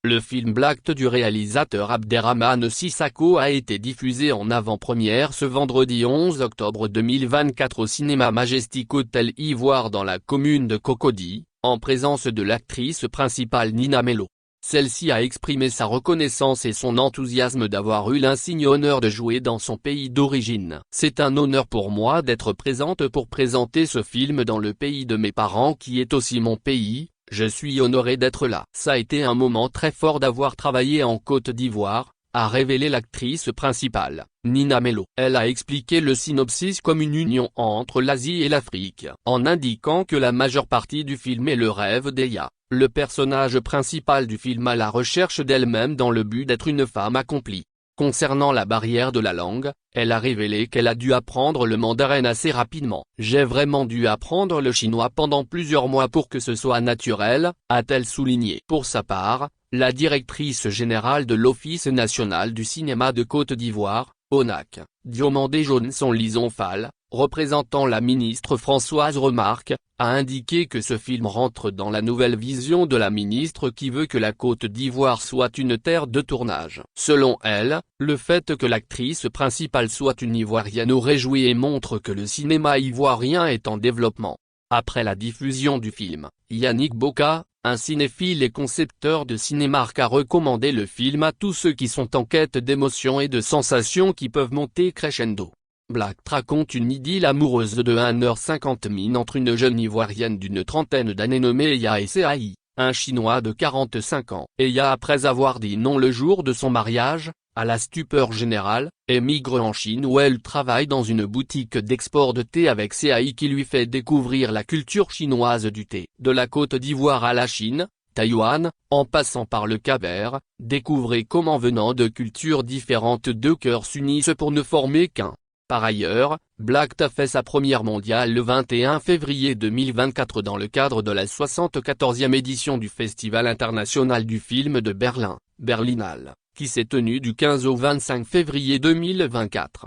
Le film Black du réalisateur Abderrahmane Sissako a été diffusé en avant-première ce vendredi 11 octobre 2024 au cinéma Majestic Hotel Ivoire dans la commune de Cocody, en présence de l'actrice principale Nina Mello. Celle-ci a exprimé sa reconnaissance et son enthousiasme d'avoir eu l'insigne honneur de jouer dans son pays d'origine. C'est un honneur pour moi d'être présente pour présenter ce film dans le pays de mes parents qui est aussi mon pays. Je suis honoré d'être là. Ça a été un moment très fort d'avoir travaillé en Côte d'Ivoire, a révélé l'actrice principale, Nina Mello. Elle a expliqué le synopsis comme une union entre l'Asie et l'Afrique, en indiquant que la majeure partie du film est le rêve d'Eya, le personnage principal du film à la recherche d'elle-même dans le but d'être une femme accomplie. Concernant la barrière de la langue, elle a révélé qu'elle a dû apprendre le mandarin assez rapidement. « J'ai vraiment dû apprendre le chinois pendant plusieurs mois pour que ce soit naturel », a-t-elle souligné. Pour sa part, la directrice générale de l'Office national du cinéma de Côte d'Ivoire, ONAC, Diomandé Johnson Lisonfal, représentant la ministre Françoise Remarque, a indiqué que ce film rentre dans la nouvelle vision de la ministre qui veut que la Côte d'Ivoire soit une terre de tournage. Selon elle, le fait que l'actrice principale soit une Ivoirienne nous réjouit et montre que le cinéma ivoirien est en développement. Après la diffusion du film, Yannick Boka, un cinéphile et concepteur de Cinémark a recommandé le film à tous ceux qui sont en quête d'émotions et de sensations qui peuvent monter crescendo. Black raconte une idylle amoureuse de 1h50 entre une jeune Ivoirienne d'une trentaine d'années nommée Eya et Seaï, un Chinois de 45 ans. Eya, après avoir dit non le jour de son mariage, à la stupeur générale, émigre en Chine où elle travaille dans une boutique d'export de thé avec Seaï qui lui fait découvrir la culture chinoise du thé. De la Côte d'Ivoire à la Chine, Taïwan, en passant par le Cap-Vert, découvrez comment venant de cultures différentes deux cœurs s'unissent pour ne former qu'un. Par ailleurs, Black a fait sa première mondiale le 21 février 2024 dans le cadre de la 74e édition du Festival international du film de Berlin, Berlinale, qui s'est tenu du 15 au 25 février 2024.